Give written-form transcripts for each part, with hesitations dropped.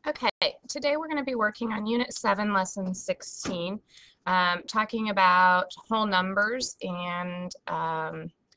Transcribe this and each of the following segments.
Okay, today we're going to be working on Unit 7, Lesson 16, talking about whole numbers and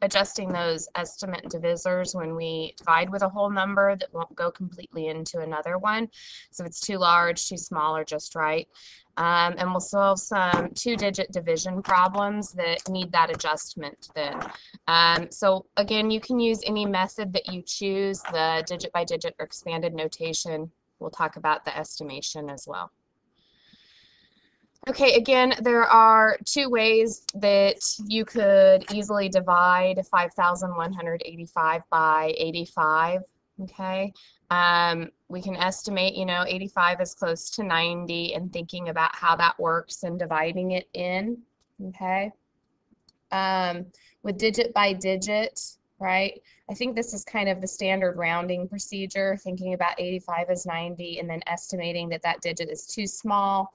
adjusting those estimate divisors when we divide with a whole number that won't go completely into another one. So if it's too large, too small, or just right. And we'll solve some two-digit division problems that need that adjustment then. So again, you can use any method that you choose, the digit by digit or expanded notation. We'll talk about the estimation as well. Okay, again, there are two ways that you could easily divide 5,185 by 85. Okay, we can estimate, 85 is close to 90 and thinking about how that works and dividing it in. Okay, with digit by digit, right? I think this is kind of the standard rounding procedure, thinking about 85 as 90 and then estimating that that digit is too small.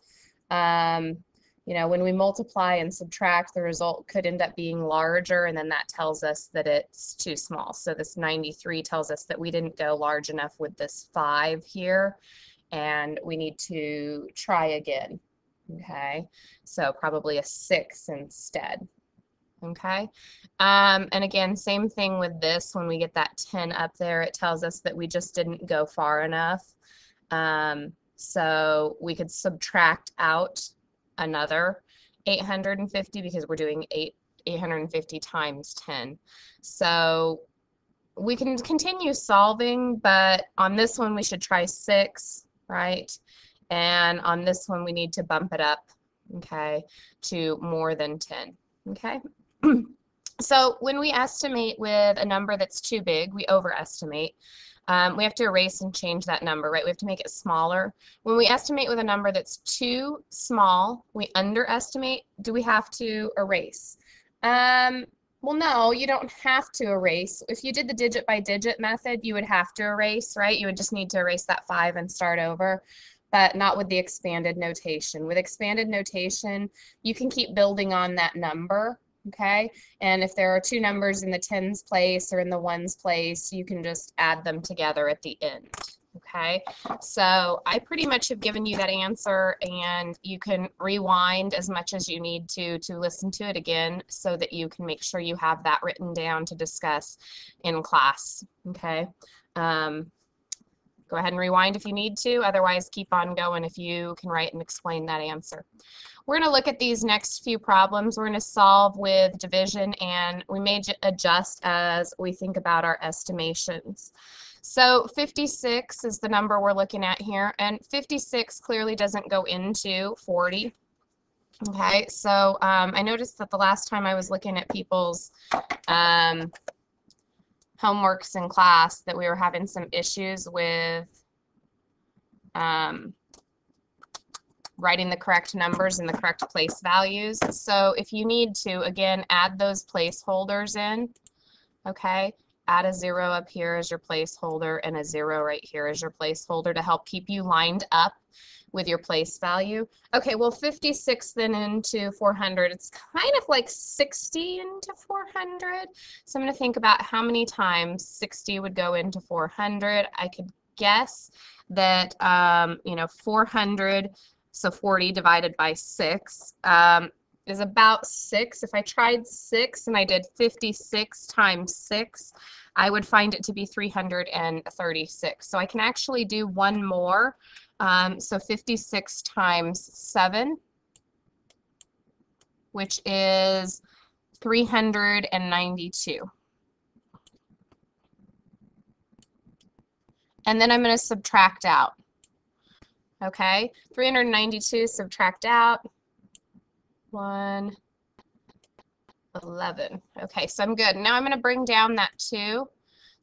When we multiply and subtract, the result could end up being larger, and then that tells us that it's too small. So this 93 tells us that we didn't go large enough with this 5 here, and we need to try again. Okay, so probably a 6 instead. Okay, and again, same thing with this. When we get that 10 up there, it tells us that we just didn't go far enough. So we could subtract out another 850 because we're doing 850 times 10. So we can continue solving, but on this one we should try 6, right? And on this one we need to bump it up, okay, to more than 10, okay? So when we estimate with a number that's too big, we overestimate. We have to erase and change that number, right? We have to make it smaller. When we estimate with a number that's too small, we underestimate. Do we have to erase? Well, no, you don't have to erase. If you did the digit by digit method, you would have to erase, right? You would just need to erase that 5 and start over, but not with the expanded notation. With expanded notation, you can keep building on that number. Okay, and if there are two numbers in the tens place or in the ones place, you can just add them together at the end. Okay, so I pretty much have given you that answer, and you can rewind as much as you need to listen to it again so that you can make sure you have that written down to discuss in class. Okay, go ahead and rewind if you need to, otherwise keep on going if you can write and explain that answer. We're going to look at these next few problems. We're going to solve with division, and we may adjust as we think about our estimations. So 56 is the number we're looking at here, and 56 clearly doesn't go into 40. Okay, so I noticed that the last time I was looking at people's homeworks in class that we were having some issues with writing the correct numbers and the correct place values. So if you need to, again, add those placeholders in, okay? Add a 0 up here as your placeholder and a 0 right here as your placeholder to help keep you lined up with your place value. Okay, well, 56 then into 400, it's kind of like 60 into 400. So I'm going to think about how many times 60 would go into 400. I could guess that, 400, so 40 divided by 6 is about 6. If I tried 6 and I did 56 times 6, I would find it to be 336. So I can actually do one more. So 56 times 7, which is 392. And then I'm going to subtract out. Okay, 392 subtract out 111. Okay, so I'm good. Now I'm going to bring down that 2.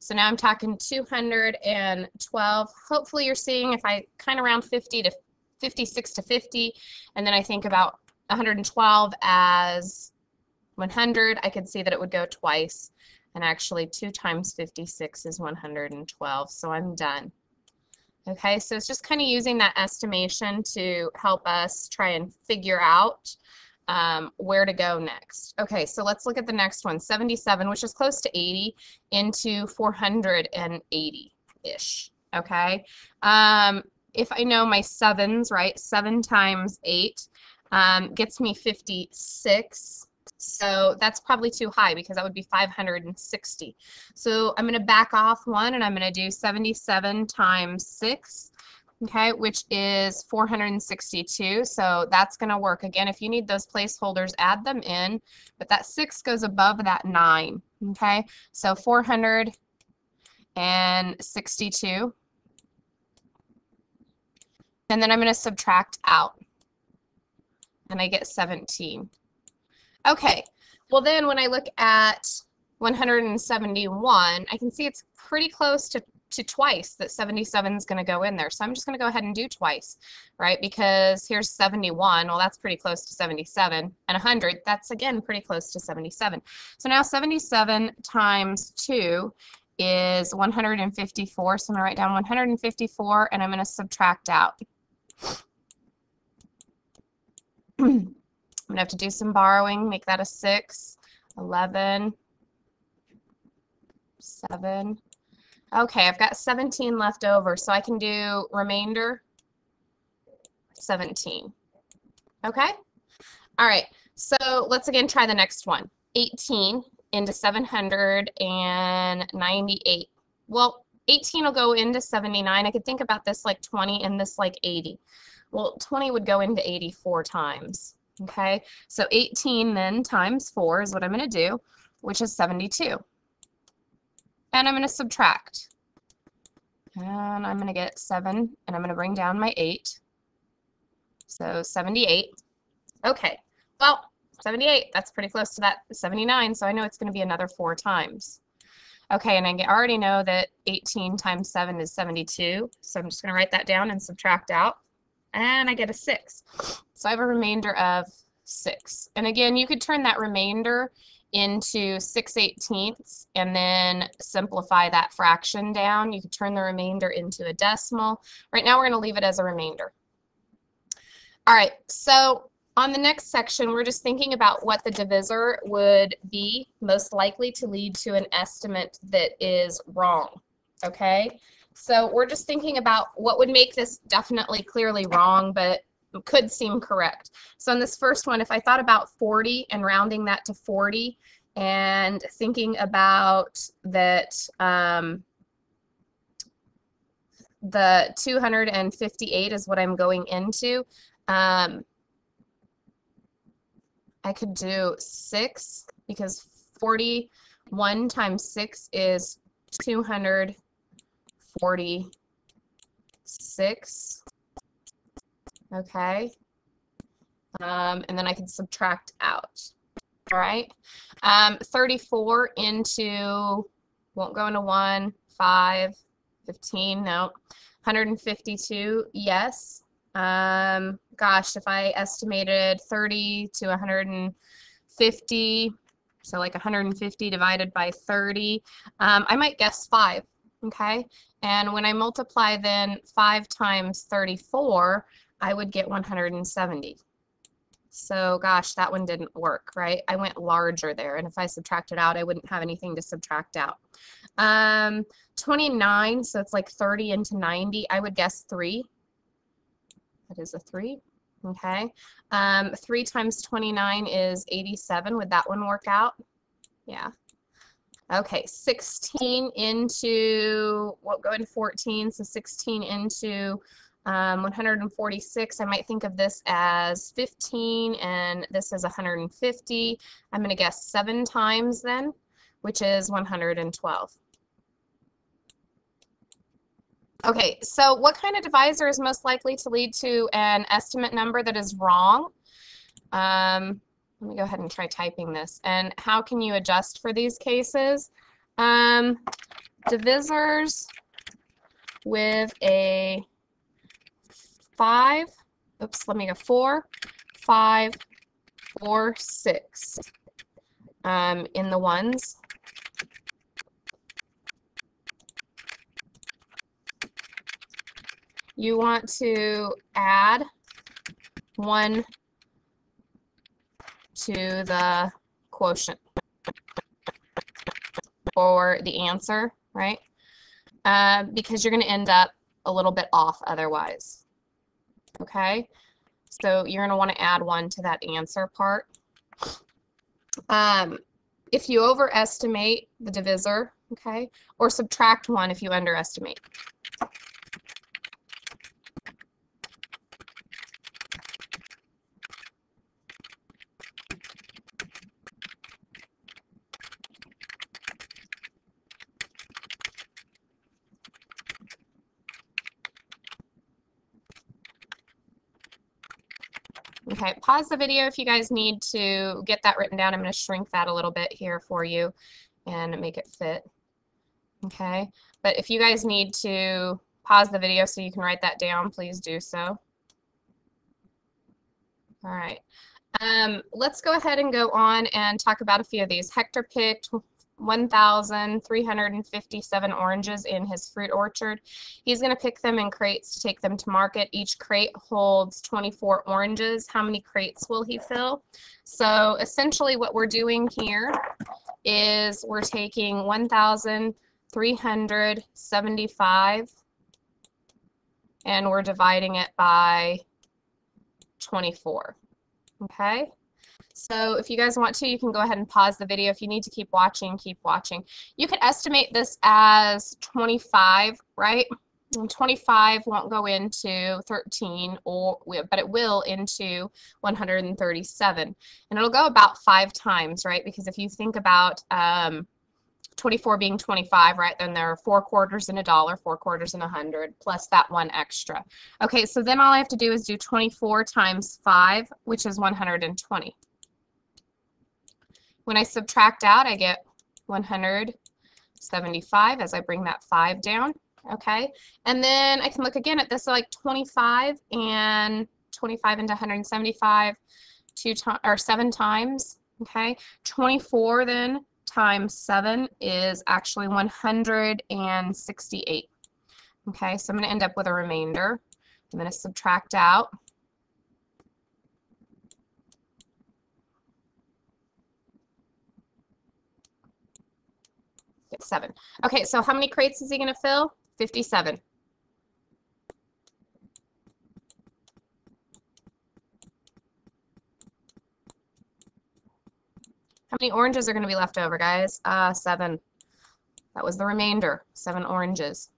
So now I'm talking 212. Hopefully you're seeing if I kind of round 50 to 56 to 50, and then I think about 112 as 100, I could see that it would go twice. And actually 2 times 56 is 112, so I'm done. Okay, so it's just kind of using that estimation to help us try and figure out where to go next. Okay, so let's look at the next one, 77, which is close to 80, into 480-ish. Okay, if I know my sevens, right, 7 times 8 gets me 56. So that's probably too high because that would be 560. So I'm going to back off one and I'm going to do 77 times 6, okay, which is 462. So that's going to work. Again, if you need those placeholders, add them in, but that 6 goes above that 9, okay? So 462. And then I'm going to subtract out, and I get 17. Okay, well then when I look at 171, I can see it's pretty close to twice that 77 is going to go in there. So I'm just going to go ahead and do twice, right? Because here's 71. Well, that's pretty close to 77. And 100, that's again pretty close to 77. So now 77 times 2 is 154. So I'm going to write down 154 and I'm going to subtract out. I'm going to have to do some borrowing, make that a 6, 11, 7. Okay, I've got 17 left over, so I can do remainder 17. Okay? All right, so let's again try the next one. 18 into 798. Well, 18 will go into 79. I could think about this like 20 and this like 80. Well, 20 would go into 84 times. Okay, so 18 then times 4 is what I'm going to do, which is 72. And I'm going to subtract. And I'm going to get 7, and I'm going to bring down my 8. So 78. Okay, well, 78, that's pretty close to that 79, so I know it's going to be another 4 times. Okay, and I already know that 18 times 7 is 72, so I'm just going to write that down and subtract out. And I get a 6. So I have a remainder of 6. And again, you could turn that remainder into 6/18 and then simplify that fraction down. You could turn the remainder into a decimal. Right now we're going to leave it as a remainder. All right, so on the next section, we're just thinking about what the divisor would be most likely to lead to an estimate that is wrong, okay? So we're just thinking about what would make this definitely clearly wrong, but could seem correct. So in this first one, if I thought about 40 and rounding that to 40 and thinking about that the 258 is what I'm going into, I could do 6 because 41 times 6 is 246. Okay, and then I can subtract out. All right, 34 into, won't go into 1, 5, 15, no, 152, yes. Gosh, if I estimated 30 to 150, so like 150 divided by 30, I might guess 5, okay? And when I multiply then 5 times 34, I would get 170. So gosh, that one didn't work, right? I went larger there, and if I subtracted out, I wouldn't have anything to subtract out. 29, so it's like 30 into 90, I would guess 3. That is a 3, okay? 3 times 29 is 87. Would that one work out? Yeah. Okay, 16 into, won't go into 14, so 16 into 146, I might think of this as 15, and this is 150. I'm going to guess 7 times then, which is 112. Okay, so what kind of divisor is most likely to lead to an estimate number that is wrong? Let me go ahead and try typing this. And how can you adjust for these cases? Divisors with a 5, oops, let me go 4, 5, 4, 6 in the ones. You want to add 1 to the quotient for the answer, right? Because you're going to end up a little bit off otherwise. Okay, so you're going to want to add 1 to that answer part. If you overestimate the divisor, okay, or subtract 1 if you underestimate. Okay, pause the video if you guys need to get that written down. I'm going to shrink that a little bit here for you and make it fit. Okay, but if you guys need to pause the video so you can write that down, please do so. All right, let's go ahead and go on and talk about a few of these. Hector picked 1,357 oranges in his fruit orchard. He's going to pick them in crates to take them to market. Each crate holds 24 oranges. How many crates will he fill? So essentially what we're doing here is we're taking 1,375 and we're dividing it by 24. Okay? So if you guys want to, you can go ahead and pause the video. If you need to keep watching, keep watching. You could estimate this as 25, right? And 25 won't go into 13, but it will into 137. And it'll go about 5 times, right? Because if you think about 24 being 25, right, then there are 4 quarters in $1, 4 quarters in 100, plus that 1 extra. Okay, so then all I have to do is do 24 times 5, which is 120. When I subtract out, I get 175 as I bring that 5 down, okay? And then I can look again at this, like 25 and 25 into 175, 7 times, okay? 24 then times 7 is actually 168, okay? So I'm going to end up with a remainder. I'm going to subtract out. Get 7. Okay, so how many crates is he going to fill? 57. How many oranges are going to be left over, guys? 7. That was the remainder. 7 oranges.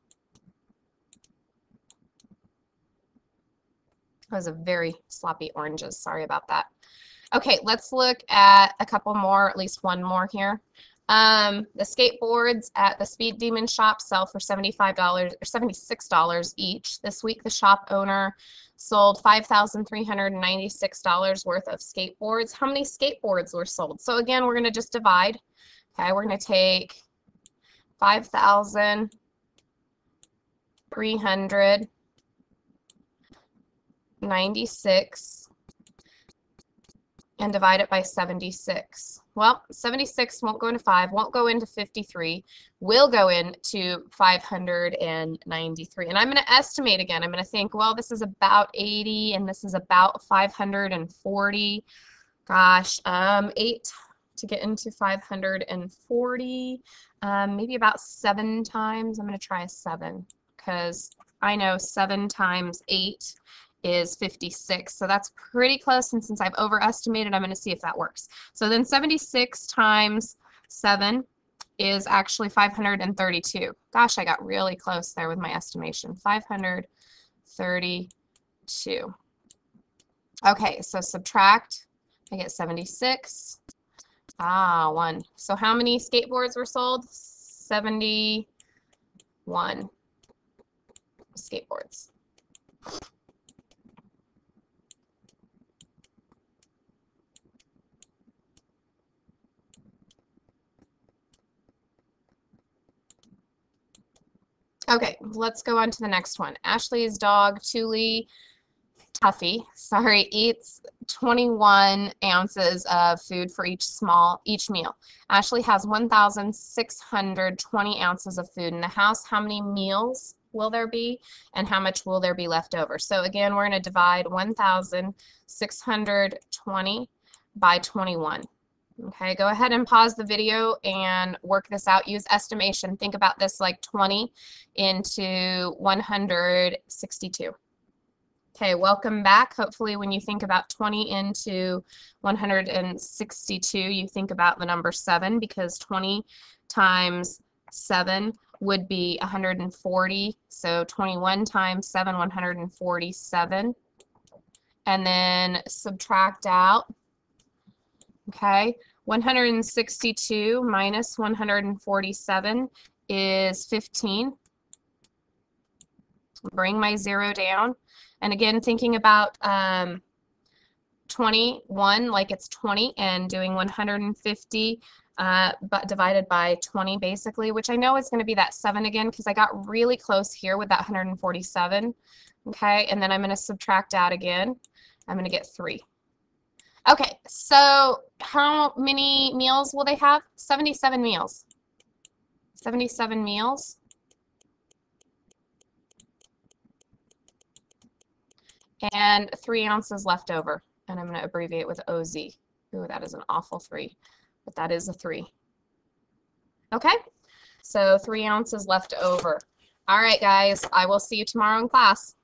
That was a very sloppy oranges. Sorry about that. Okay, let's look at a couple more, at least one more here. The skateboards at the Speed Demon shop sell for $75 or $76 each. This week, the shop owner sold $5,396 worth of skateboards. How many skateboards were sold? So again, we're going to just divide. Okay, we're going to take 5,396 and divide it by 76. Well, 76 won't go into 5, won't go into 53, will go into 593. And I'm going to estimate again. I'm going to think, well, this is about 80 and this is about 540. Gosh, 8 to get into 540, maybe about 7 times. I'm going to try a 7 because I know 7 times 8 is 56, so that's pretty close, and since I've overestimated, I'm going to see if that works. So then 76 times 7 is actually 532. Gosh, I got really close there with my estimation. 532. Okay, so subtract, I get 76. 1. So how many skateboards were sold? 71 skateboards. Okay, let's go on to the next one. Ashley's dog, Tuffy, eats 21 ounces of food for each meal. Ashley has 1,620 ounces of food in the house. How many meals will there be, and how much will there be left over? So again, we're going to divide 1,620 by 21. Okay, go ahead and pause the video and work this out. Use estimation. Think about this like 20 into 162. Okay, welcome back. Hopefully when you think about 20 into 162, you think about the number 7, because 20 times 7 would be 140. So 21 times 7, 147. And then subtract out. Okay, 162 minus 147 is 15. Bring my 0 down. And again, thinking about 21 like it's 20 and doing 150 but divided by 20 basically, which I know is going to be that 7 again because I got really close here with that 147. Okay, and then I'm going to subtract out again. I'm going to get 3. Okay, so how many meals will they have? 77 meals. 77 meals. And 3 ounces left over. And I'm going to abbreviate with OZ. Ooh, that is an awful 3, but that is a 3. Okay, so 3 ounces left over. All right, guys, I will see you tomorrow in class.